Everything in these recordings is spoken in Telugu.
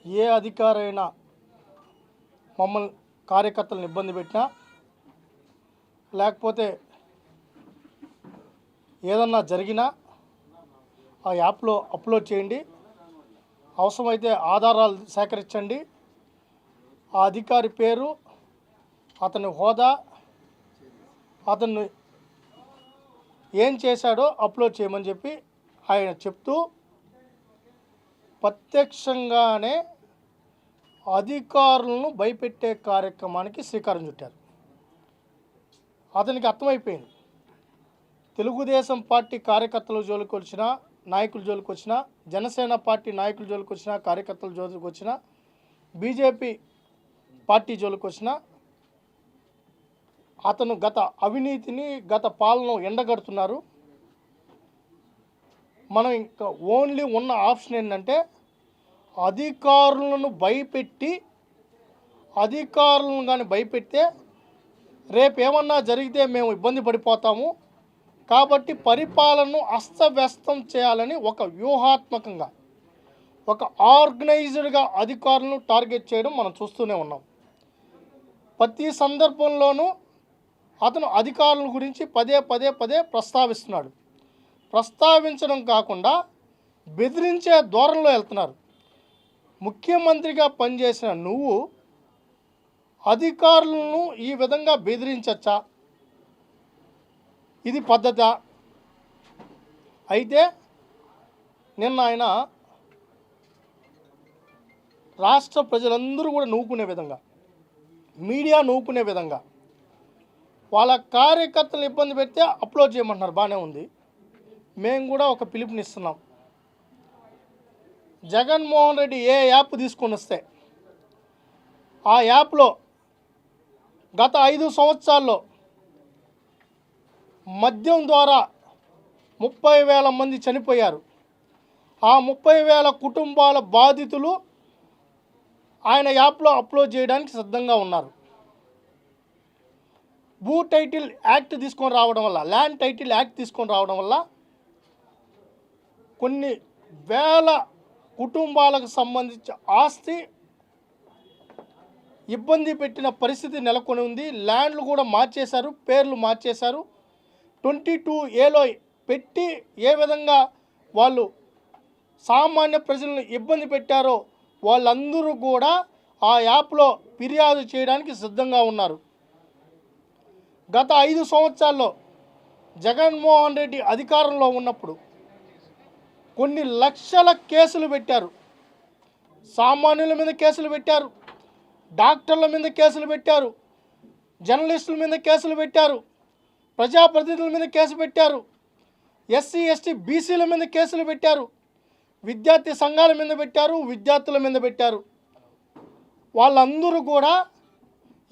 ఏ అధికారైనా మమ్మల్ని కార్యకర్తలను ఇబ్బంది పెట్టినా లేకపోతే ఏదన్నా జరిగినా ఆ యాప్లో అప్లోడ్ చేయండి. అవసరమైతే ఆధారాలు సేకరించండి. ఆ అధికారి పేరు, అతని హోదా, అతను ఏం చేశాడో అప్లోడ్ చేయమని చెప్పి ఆయన చెప్తూ ప్రత్యక్షంగానే అధికారులను భయపెట్టే కార్యక్రమానికి శ్రీకారం చుట్టారు. అతనికి అర్థమైపోయింది, తెలుగుదేశం పార్టీ కార్యకర్తల జోలికి వచ్చినా, నాయకుల జోలికి వచ్చినా, జనసేన పార్టీ నాయకుల జోలికి వచ్చినా, కార్యకర్తల జోలికి వచ్చినా, బీజేపీ పార్టీ జోలికి వచ్చినా అతను గత అవినీతిని, గత పాలన ఎండగడుతున్నారు. మనం ఇంకా ఓన్లీ ఉన్న ఆప్షన్ ఏంటంటే అధికారులను భయపెట్టి, అధికారులను కానీ భయపెడితే రేపు ఏమన్నా జరిగితే మేము ఇబ్బంది పడిపోతాము. కాబట్టి పరిపాలనను అస్తవ్యస్తం చేయాలని ఒక వ్యూహాత్మకంగా, ఒక ఆర్గనైజ్డ్గా అధికారులను టార్గెట్ చేయడం మనం చూస్తూనే ఉన్నాం. ప్రతి సందర్భంలోనూ అతను అధికారుల గురించి పదే ప్రస్తావిస్తున్నాడు. ప్రస్తావించడం కాకుండా బెదిరించే ధోరణిలో వెళ్తున్నారు. ముఖ్యమంత్రిగా పనిచేసిన నువ్వు అధికారులను ఈ విధంగా బెదిరించచ్చా? ఇది పద్ధత? అయితే నిన్న ఆయన రాష్ట్ర ప్రజలందరూ కూడా నవ్వుకునే విధంగా, మీడియా నవ్వుకునే విధంగా వాళ్ళ కార్యకర్తలను ఇబ్బంది పెడితే అప్లోడ్ చేయమంటున్నారు. బాగానే ఉంది. మేము కూడా ఒక పిలుపునిస్తున్నాం. జగన్మోహన్ రెడ్డి ఏ యాప్ తీసుకొని వస్తే ఆ యాప్లో గత 5 సంవత్సరాల్లో మద్యం ద్వారా 30,000 మంది చనిపోయారు. ఆ 30,000 కుటుంబాల బాధితులు ఆయన యాప్లో అప్లోడ్ చేయడానికి సిద్ధంగా ఉన్నారు. భూ టైటిల్ యాక్ట్ తీసుకొని రావడం వల్ల, ల్యాండ్ టైటిల్ యాక్ట్ తీసుకొని రావడం వల్ల కొన్ని వేల కుటుంబాలకు సంబంధించిన ఆస్తి ఇబ్బంది పెట్టిన పరిస్థితి నెలకొని ఉంది. ల్యాండ్లు కూడా మార్చేశారు, పేర్లు మార్చేశారు. 22A పెట్టి ఏ విధంగా వాళ్ళు సామాన్య ప్రజలను ఇబ్బంది పెట్టారో వాళ్ళందరూ కూడా ఆ యాప్లో ఫిర్యాదు చేయడానికి సిద్ధంగా ఉన్నారు. గత 5 సంవత్సరాల్లో జగన్మోహన్ రెడ్డి అధికారంలో ఉన్నప్పుడు కొన్ని లక్షల కేసులు పెట్టారు. సామాన్యుల మీద కేసులు పెట్టారు, డాక్టర్ల మీద కేసులు పెట్టారు, జర్నలిస్టుల మీద కేసులు పెట్టారు, ప్రజాప్రతినిధుల మీద కేసు పెట్టారు, ఎస్సీ ఎస్టీ బీసీల మీద కేసులు పెట్టారు, విద్యార్థి సంఘాల మీద పెట్టారు, విద్యార్థుల మీద పెట్టారు. వాళ్ళందరూ కూడా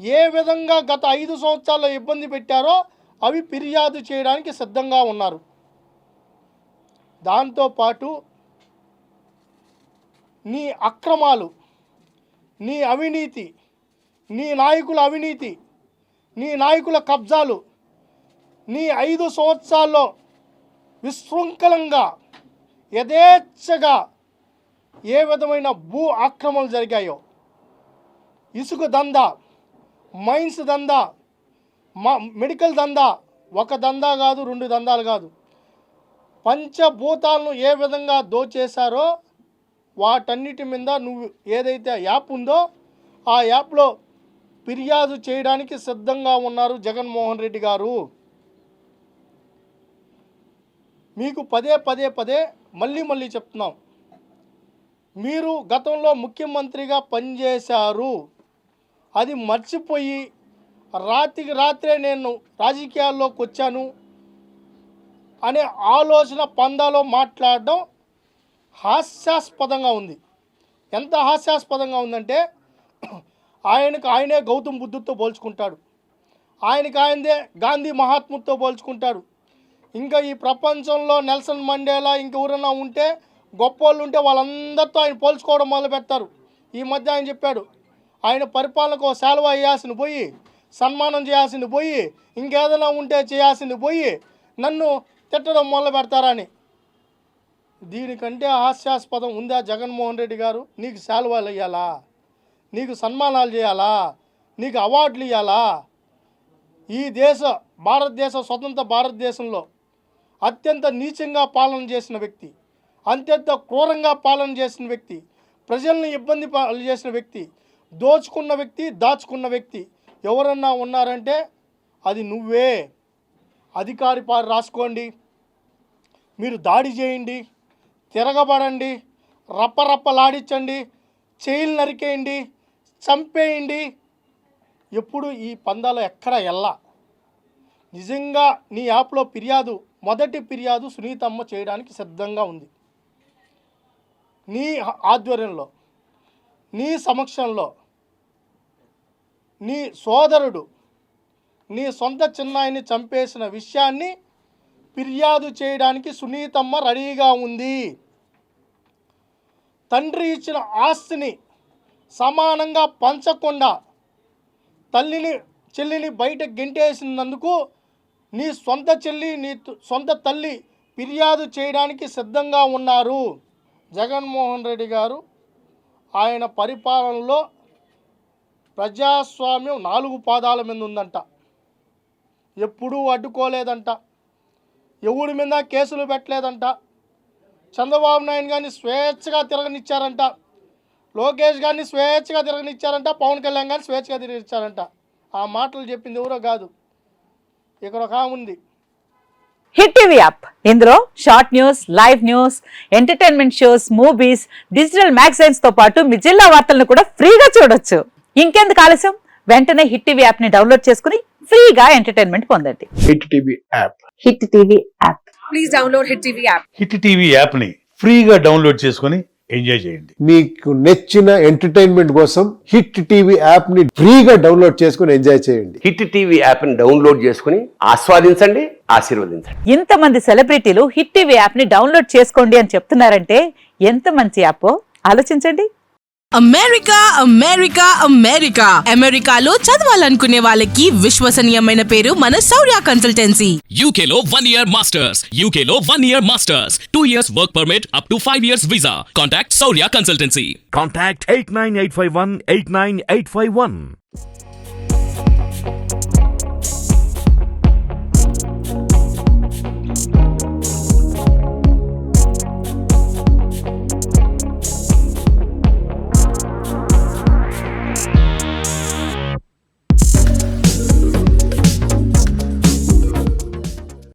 ఏ విధంగా గత 5 సంవత్సరాల్లో ఇబ్బంది పెట్టారో అవి ఫిర్యాదు చేయడానికి సిద్ధంగా ఉన్నారు. దాంతోపాటు నీ అక్రమాలు, నీ అవినీతి, నీ నాయకుల అవినీతి, నీ నాయకుల కబ్జాలు, నీ 5 సంవత్సరాల్లో విశృంఖలంగా యథేచ్ఛగా ఏ విధమైన భూ ఆక్రమణలు జరిగాయో, ఇసుక దందా, మైన్స్ దందా, మెడికల్ దందా, ఒక దందా కాదు, 2 దందాలు కాదు, పంచభూతాలను ఏ విధంగా దోచేశారో వాటన్నిటి మీద నువ్వు ఏదైతే యాప్ ఉందో ఆ యాప్లో ఫిర్యాదు చేయడానికి సిద్ధంగా ఉన్నారు జగన్మోహన్ రెడ్డి గారు. మీకు పదే మళ్ళీ చెప్తున్నాం, మీరు గతంలో ముఖ్యమంత్రిగా పనిచేశారు. అది మర్చిపోయి రాత్రికి రాత్రే నేను రాజకీయాల్లోకి వచ్చాను అనే ఆలోచన పందాలో మాట్లాడడం హాస్యాస్పదంగా ఉంది. ఎంత హాస్యాస్పదంగా ఉందంటే ఆయనే గౌతమ్ బుద్ధుడితో పోల్చుకుంటాడు, ఆయనదే గాంధీ మహాత్ముడితో పోల్చుకుంటాడు. ఇంకా ఈ ప్రపంచంలో నెల్సన్ మండేలా ఇంకెవరైనా ఉంటే, గొప్పోళ్ళు ఉంటే వాళ్ళందరితో ఆయన పోల్చుకోవడం మొదలు పెడతారు. ఈ మధ్య ఆయన చెప్పాడు, ఆయన పరిపాలనకు శాలువా వేయాల్సింది పోయి, సన్మానం చేయాల్సింది పోయి, ఇంకేదైనా ఉంటే చేయాల్సింది పోయి నన్ను తిట్టడం మొదలు పెడతారని. దీనికంటే హాస్యాస్పదం ఉందా జగన్మోహన్ రెడ్డి గారు? నీకు శాలువాలు ఇవ్వాలా, నీకు సన్మానాలు చేయాలా, నీకు అవార్డులు ఇవ్వాలా? ఈ భారతదేశ స్వతంత్ర భారతదేశంలో అత్యంత నీచంగా పాలన చేసిన వ్యక్తి, అత్యంత క్రూరంగా పాలన చేసిన వ్యక్తి, ప్రజల్ని ఇబ్బంది చేసిన వ్యక్తి, దోచుకున్న వ్యక్తి, దాచుకున్న వ్యక్తి ఎవరన్నా ఉన్నారంటే అది నువ్వే. అధికారి పారు రాసుకోండి, మీరు దాడి చేయండి, తిరగబడండి, రప్పరప్పలాడించండి, చేయిలు నరికేయండి, చంపేయండి. ఎప్పుడు ఈ పందాలు ఎక్కడ ఎల్లా. నిజంగా నీ యాప్లో మొదటి ఫిర్యాదు సునీతమ్మ చేయడానికి సిద్ధంగా ఉంది. నీ ఆధ్వర్యంలో, నీ సమక్షంలో, నీ సోదరుడు నీ సొంత చిన్నాయిని చంపేసిన విషయాన్ని ఫిర్యాదు చేయడానికి సునీతమ్మ రెడీగా ఉంది. తండ్రి ఇచ్చిన ఆస్తిని సమానంగా పంచకుండా చెల్లిని బయట గెంటేసినందుకు నీ సొంత చెల్లి, నీ సొంత తల్లి ఫిర్యాదు చేయడానికి సిద్ధంగా ఉన్నారు. జగన్మోహన్ రెడ్డి గారు ఆయన పరిపాలనలో ప్రజాస్వామ్యం 4 పాదాల మీద ఉందంట, ఎప్పుడూ అడ్డుకోలేదంట, ఎవడి మీద కేసులు పెట్టలేదంట, చంద్రబాబు నాయుడు గారిని స్వేచ్ఛగా తిరగనిచ్చారంట, లోకేష్ గారిని స్వేచ్ఛగా తిరగనిచ్చారంట, పవన్ కళ్యాణ్ గారిని స్వేచ్ఛగా తిరగనిచ్చారంట. ఆ మాటలు చెప్పింది ఎవరో కాదు, ఇక్కడ ఒక ఉంది. హిట్ టీవీ యాప్, ఇందులో short news, live news, entertainment shows, movies, digital magazines తో పాటు మీ జిల్లా వార్తలను కూడా ఫ్రీగా చూడొచ్చు. ఇంకెందుకు ఆలస్యం, వెంటనే హిట్ టీవీ యాప్ ని డౌన్లోడ్ చేసుకుని ఫ్రీగా ఎంటర్టైన్మెంట్ పొందండి. Hit TV app, hit TV app, please download hit TV app. Hit TV app ని ఫ్రీగా డౌన్లోడ్ చేసుకుని ఎంజాయ్ చేయండి. మీకు నచ్చిన ఎంటర్టైన్మెంట్ కోసం హిట్ టీవీ యాప్ ని ఫ్రీగా డౌన్లోడ్ చేసుకుని ఎంజాయ్ చేయండి. హిట్ టీవీ యాప్ ని డౌన్లోడ్ చేసుకుని ఆస్వాదించండి, ఆశీర్వదించండి. ఇంతమంది సెలబ్రిటీలు హిట్ టీవీ యాప్ ని డౌన్లోడ్ చేసుకోండి అని చెప్తున్నారంటే ఎంత మంచి యాప్ ఆలోచించండి. అమెరికా అమెరికాలో చదవాలనుకునే వాళ్ళకి విశ్వసనీయమైన పేరు మన శౌర్య కన్సల్టెన్సీ. UK లో 1 year masters, UK లో 1 year masters, 2 years work permit up to 5 years visa. Contact Saurya Consultancy. Contact 89851 89851.